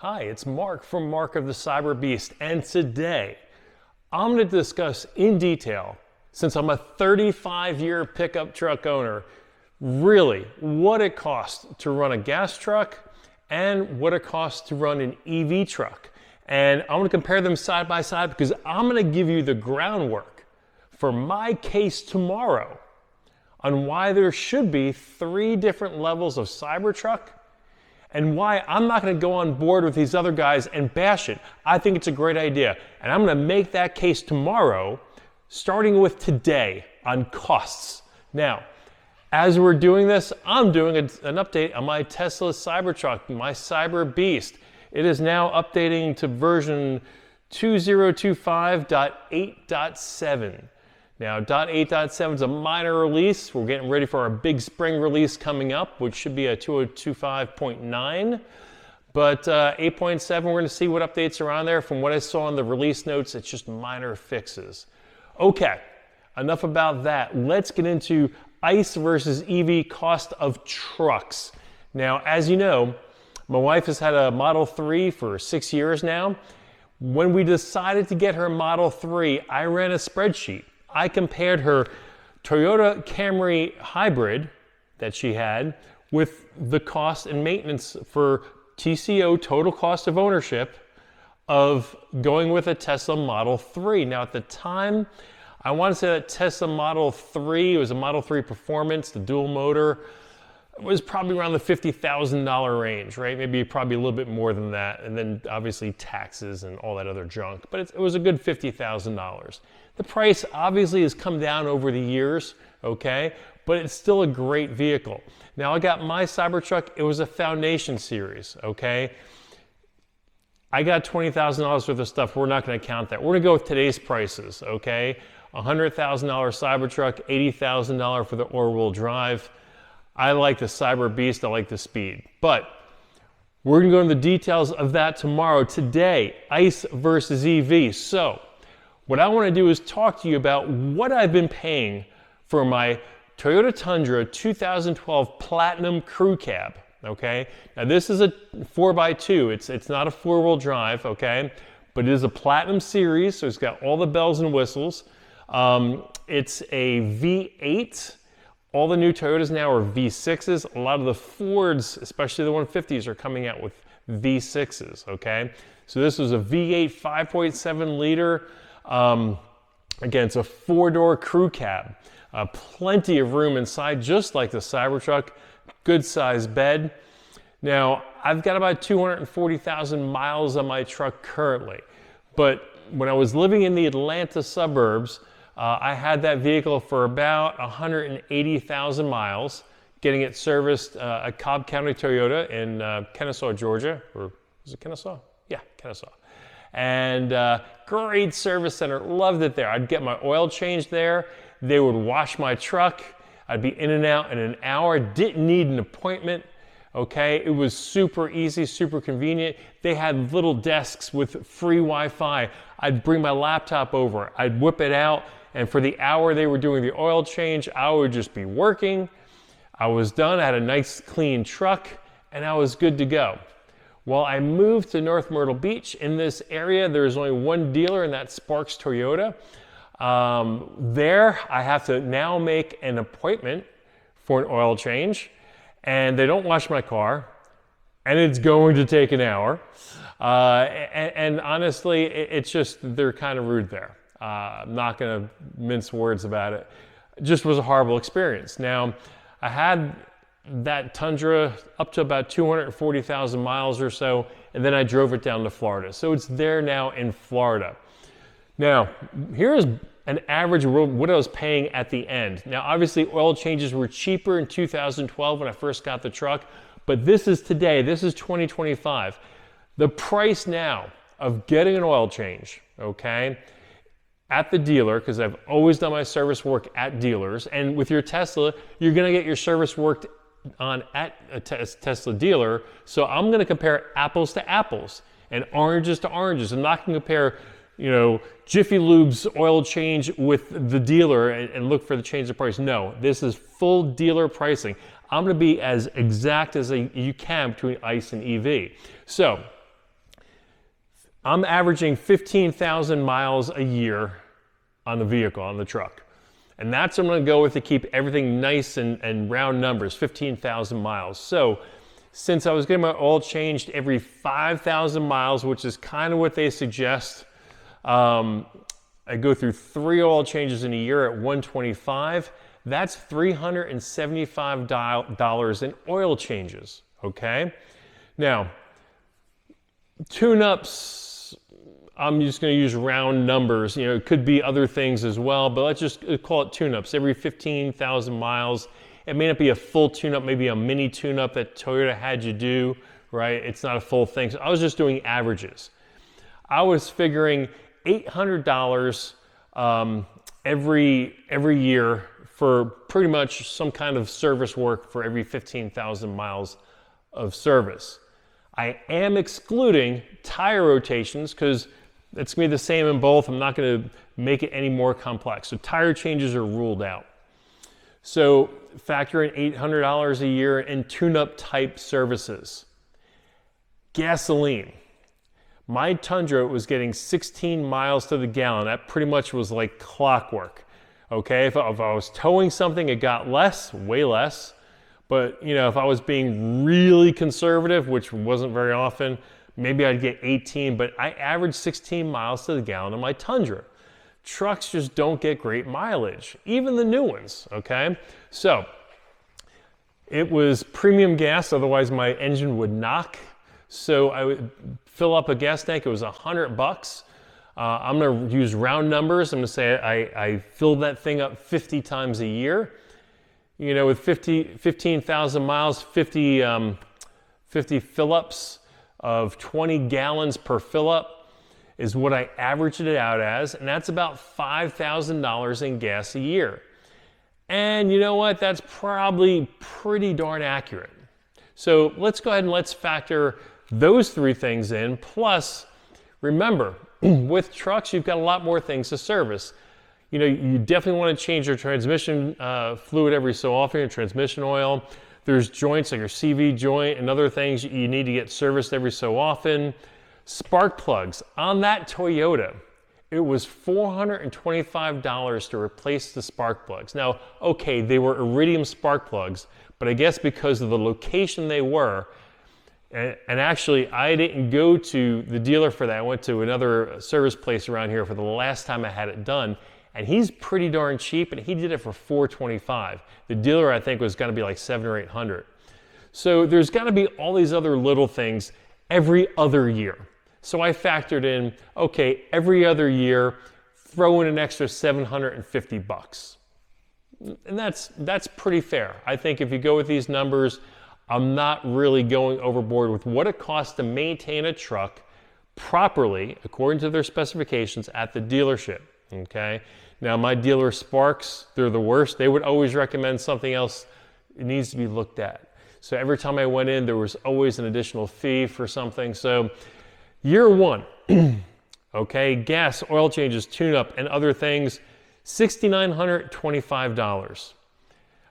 Hi, it's Mark from Mark of the Cyberbeast, and today I'm going to discuss in detail, since I'm a 35-year pickup truck owner, really what it costs to run a gas truck and what it costs to run an EV truck. And I'm going to compare them side by side because I'm going to give you the groundwork for my case tomorrow on why there should be 3 different levels of Cybertruck and why I'm not going to go on board with these other guys and bash it. I think it's a great idea, and I'm going to make that case tomorrow, starting with today on costs. Now, as we're doing this, I'm doing an update on my Tesla Cybertruck, my Cyberbeast. It is now updating to version 2025.8.7. Now, .8.7 is a minor release. We're getting ready for our big spring release coming up, which should be a 2025.9. But 8.7, we're going to see what updates are on there. From what I saw in the release notes, it's just minor fixes. Okay, enough about that. Let's get into ICE versus EV cost of trucks. Now, as you know, my wife has had a Model 3 for 6 years now. When we decided to get her Model 3, I ran a spreadsheet. I compared her Toyota Camry hybrid that she had with the cost and maintenance for TCO, total cost of ownership, of going with a Tesla Model 3. Now at the time, I want to say that Tesla Model 3, it was a Model 3 Performance, the dual motor, was probably around the $50,000 range, right? Maybe probably a little bit more than that. And then obviously taxes and all that other junk, but it was a good $50,000. The price obviously has come down over the years, okay? But it's still a great vehicle. Now I got my Cybertruck, it was a Foundationseries, okay? I got $20,000 worth of stuff, we're not gonna count that. We're gonna go with today's prices, okay? $100,000 Cybertruck, $80,000 for the all-wheel drive. I like the Cyberbeast, I like the speed. But we're gonna go into the details of that tomorrow. Today, ICE versus EV. So, what I wanna do is talk to you about what I've been paying for my Toyota Tundra 2012 Platinum Crew Cab, okay? Now this is a 4x2, it's not a 4-wheel drive, okay? But it is a Platinum series, so it's got all the bells and whistles. It's a V8. All the new Toyotas now are V6s. A lot of the Fords, especially the 150s, are coming out with V6s, okay? So this was a V8 5.7 liter. Again, it's a 4-door crew cab. Plenty of room inside, just like the Cybertruck. Good sized bed. Now, I've got about 240,000 miles on my truck currently. But when I was living in the Atlanta suburbs, I had that vehicle for about 180,000 miles, getting it serviced at Cobb County Toyota in Kennesaw, Georgia. Or is it Kennesaw? Yeah, Kennesaw. And great service center, loved it there. I'd get my oil changed there. They would wash my truck. I'd be in and out in an hour. Didn't need an appointment, okay? It was super easy, super convenient. They had little desks with free Wi-Fi. I'd bring my laptop over. I'd whip it out. And for the hour they were doing the oil change, I would just be working. I was done, I had a nice clean truck, and I was good to go. Well, I moved to North Myrtle Beach. In this area, there's only one dealer, and that's Sparks Toyota. There, I have to now make an appointment for an oil change, and they don't wash my car, and it's going to take an hour. And honestly, it's just, they're kind of rude there. I'm not going to mince words about it. It just was a horrible experience. Now, I had that Tundra up to about 240,000 miles or so, and then I drove it down to Florida. So it's there now in Florida. Now, here's an average of what I was paying at the end. Now, obviously, oil changes were cheaper in 2012 when I first got the truck, but this is today, this is 2025. The price now of getting an oil change, okay, at the dealer, because I've always done my service work at dealers, and with your Tesla, you're gonna get your service worked on at a Tesla dealer, so I'm gonna compare apples to apples and oranges to oranges. I'm not gonna compare, you know, Jiffy Lube's oil change with the dealer and look for the change of price. No, this is full dealer pricing. I'm gonna be as exact as you can between ICE and EV. So, I'm averaging 15,000 miles a year on the vehicle, on the truck. And that's what I'm gonna go with to keep everything nice and round numbers, 15,000 miles. So since I was getting my oil changed every 5,000 miles, which is kind of what they suggest, I go through 3 oil changes in a year at 125. That's $375 in oil changes, okay? Now, tune-ups, I'm just gonna use round numbers. You know, it could be other things as well, but let's just call it tune-ups. Every 15,000 miles, it may not be a full tune-up, maybe a mini tune-up that Toyota had you do, right? It's not a full thing. So I was just doing averages. I was figuring $800 every year for pretty much some kind of service work for every 15,000 miles of service. I am excluding tire rotations because it's going to be the same in both. I'm not going to make it any more complex. So tire changes are ruled out. So factor in $800 a year in tune-up type services. Gasoline. My Tundra was getting 16 miles to the gallon. That pretty much was like clockwork. Okay, if I was towing something, it got less, way less. But you know, if I was being really conservative, which wasn't very often, maybe I'd get 18, but I averaged 16 miles to the gallon on my Tundra. Trucks just don't get great mileage, even the new ones, okay? So, it was premium gas, otherwise my engine would knock. So I would fill up a gas tank, it was $100. I'm gonna use round numbers. I'm gonna say I filled that thing up 50 times a year. You know, with 15,000 miles, 50 fill-ups of 20 gallons per fill-up is what I averaged it out as, and that's about $5,000 in gas a year. And you know what? That's probably pretty darn accurate. So let's go ahead and let's factor those 3 things in. Plus, remember, with trucks, you've got a lot more things to service. You know, you definitely want to change your transmission fluid every so often, your transmission oil. There's joints like your CV joint and other things you need to get serviced every so often. Spark plugs. On that Toyota, it was $425 to replace the spark plugs. Now, okay, they were iridium spark plugs, but I guess because of the location they were, and actually I didn't go to the dealer for that. I went to another service place around here for the last time I had it done, and he's pretty darn cheap, and he did it for $425. The dealer, I think, was gonna be like $700 or $800. So there's gotta be all these other little things every other year. So I factored in, okay, every other year, throw in an extra $750. And that's pretty fair. I think if you go with these numbers, I'm not really going overboard with what it costs to maintain a truck properly, according to their specifications at the dealership, okay? Now, my dealer Sparks, they're the worst. They would always recommend something else. It needs to be looked at. So every time I went in, there was always an additional fee for something. So year 1, okay, gas, oil changes, tune-up, and other things, $6,925.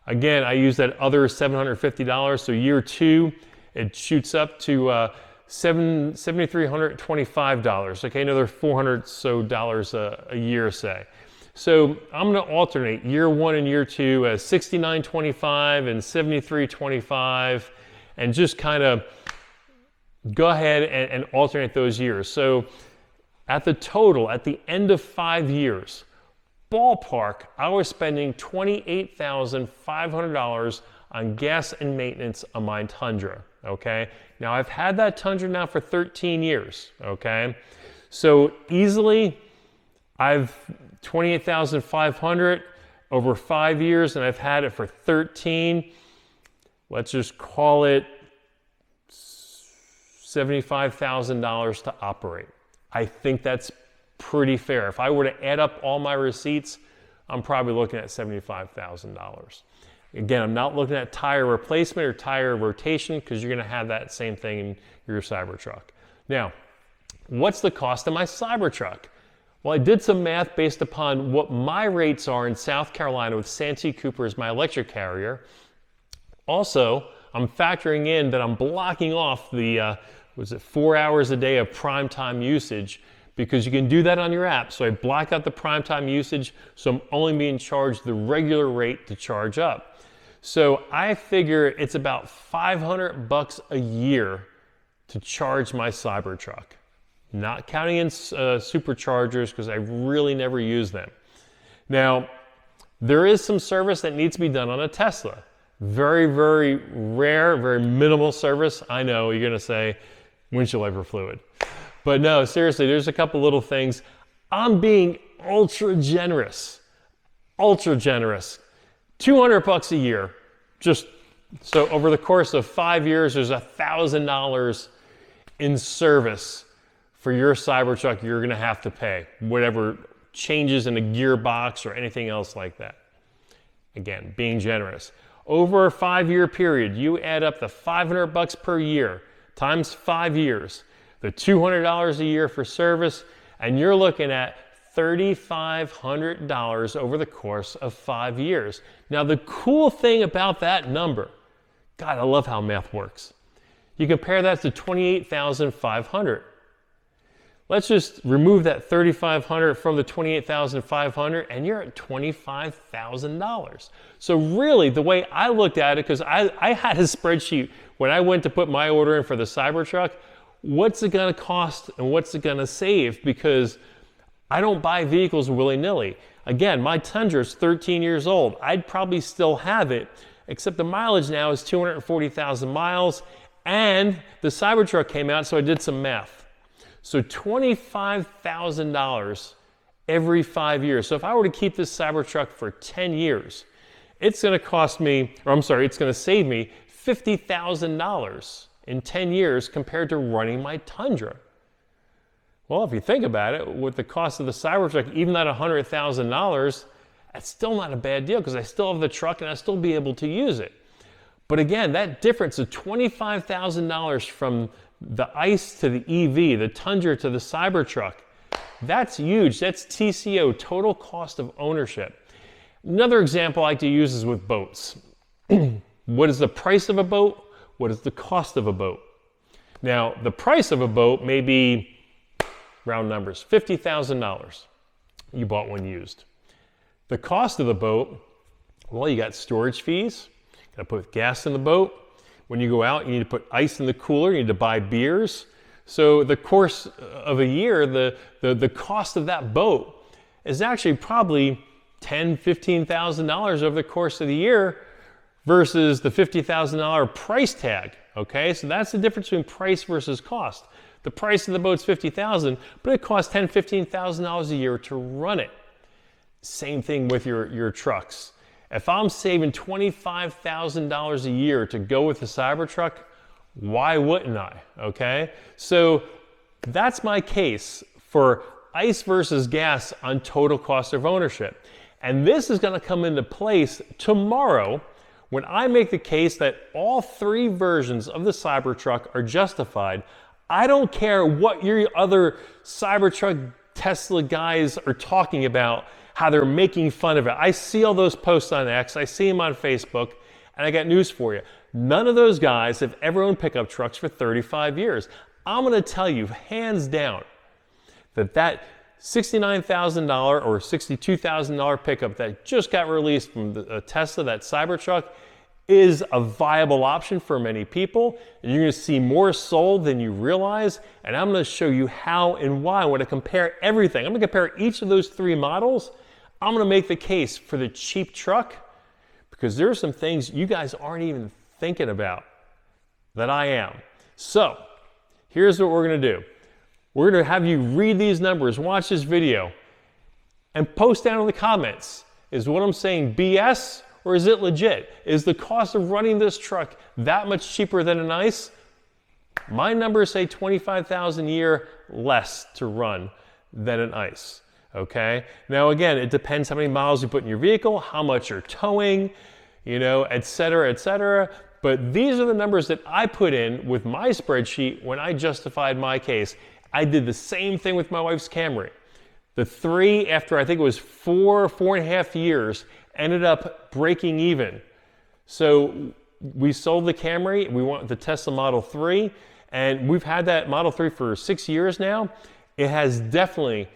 Again, I use that other $750, so year 2, it shoots up to $7,325. Okay, another $400 so a year, say. So I'm going to alternate year 1 and year 2 as $6,925 and $7,325, and just kind of go ahead and alternate those years. So at the total, at the end of 5 years, ballpark, I was spending $28,500 on gas and maintenance on my Tundra, okay? Now, I've had that Tundra now for 13 years, okay? So easily, I've $28,500 over 5 years, and I've had it for 13. Let's just call it $75,000 to operate. I think that's pretty fair. If I were to add up all my receipts, I'm probably looking at $75,000. Again, I'm not looking at tire replacement or tire rotation because you're going to have that same thing in your Cybertruck. Now, what's the cost of my Cybertruck? Well, I did some math based upon what my rates are in South Carolina with Santee Cooper as my electric carrier. Also, I'm factoring in that I'm blocking off the was it 4 hours a day of prime time usage, because you can do that on your app. So I black out the prime time usage, so I'm only being charged the regular rate to charge up. So I figure it's about $500 a year to charge my Cybertruck. Not counting in superchargers, because I really never use them. Now, there is some service that needs to be done on a Tesla. Very, very rare, very minimal service. I know you're gonna say windshield wiper fluid. But no, seriously, there's a couple little things. I'm being ultra generous. Ultra generous. $200 a year. Just so over the course of 5 years, there's $1,000 in service for your Cybertruck you're gonna have to pay, whatever changes in a gearbox or anything else like that. Again, being generous. Over a 5-year period, you add up the $500 per year times 5 years, the $200 a year for service, and you're looking at $3,500 over the course of 5 years. Now, the cool thing about that number, God, I love how math works. You compare that to $28,500. Let's just remove that $3,500 from the $28,500 and you're at $25,000. So really, the way I looked at it, because I had a spreadsheet when I went to put my order in for the Cybertruck, what's it gonna cost and what's it gonna save? Because I don't buy vehicles willy-nilly. Again, my Tundra is 13 years old. I'd probably still have it, except the mileage now is 240,000 miles, and the Cybertruck came out, so I did some math. So $25,000 every 5 years. So if I were to keep this Cybertruck for 10 years, it's gonna cost me, or I'm sorry, it's gonna save me $50,000 in 10 years compared to running my Tundra. Well, if you think about it, with the cost of the Cybertruck, even at $100,000, that's still not a bad deal, because I still have the truck and I still be able to use it. But again, that difference of $25,000 from the ICE to the EV, the Tundra to the Cybertruck, that's huge. That's TCO, total cost of ownership. Another example I like to use is with boats. What is the price of a boat? What is the cost of a boat? Now, the price of a boat may be, round numbers, $50,000. You bought one used. The cost of the boat, well, you got storage fees, you gotta put gas in the boat. When you go out, you need to put ice in the cooler, you need to buy beers. So the course of a year, the cost of that boat is actually probably $10,000, $15,000 over the course of the year versus the $50,000 price tag, okay? So that's the difference between price versus cost. The price of the boat's $50,000, but it costs $10,000, $15,000 a year to run it. Same thing with your trucks. If I'm saving $25,000 a year to go with the Cybertruck, why wouldn't I, okay? So that's my case for ICE versus gas on total cost of ownership. And this is gonna come into place tomorrow when I make the case that all 3 versions of the Cybertruck are justified. I don't care what your other Cybertruck Tesla guys are talking about, how they're making fun of it. I see all those posts on X, I see them on Facebook, and I got news for you. None of those guys have ever owned pickup trucks for 35 years. I'm gonna tell you, hands down, that $69,000 or $62,000 pickup that just got released from the Tesla, that Cybertruck, is a viable option for many people. And you're gonna see more sold than you realize, and I'm gonna show you how and why. I'm gonna compare everything. I'm gonna compare each of those 3 models. I'm gonna make the case for the cheap truck, because there are some things you guys aren't even thinking about that I am. So here's what we're gonna do. We're gonna have you read these numbers, watch this video, and post down in the comments, is what I'm saying BS or is it legit? Is the cost of running this truck that much cheaper than an ICE? My numbers say $25,000 a year less to run than an ICE, okay? Now again, it depends how many miles you put in your vehicle, how much you're towing, you know, et cetera, but these are the numbers that I put in with my spreadsheet when I justified my case. I did the same thing with my wife's Camry. The 3, after I think it was 4.5 years, ended up breaking even. So we sold the Camry, we went with the Tesla Model 3, And we've had that Model 3 for 6 years now. It has definitely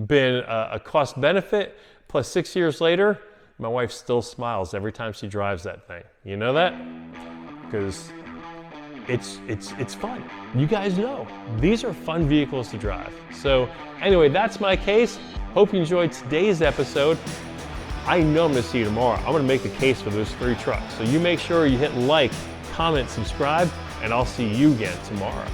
been a cost benefit. Plus 6 years later, my wife still smiles every time she drives that thing. You know that? Because it's fun. You guys know, these are fun vehicles to drive. So anyway, that's my case. Hope you enjoyed today's episode. I know I'm gonna see you tomorrow. I'm gonna make the case for those 3 trucks. So you make sure you hit like, comment, subscribe, and I'll see you again tomorrow.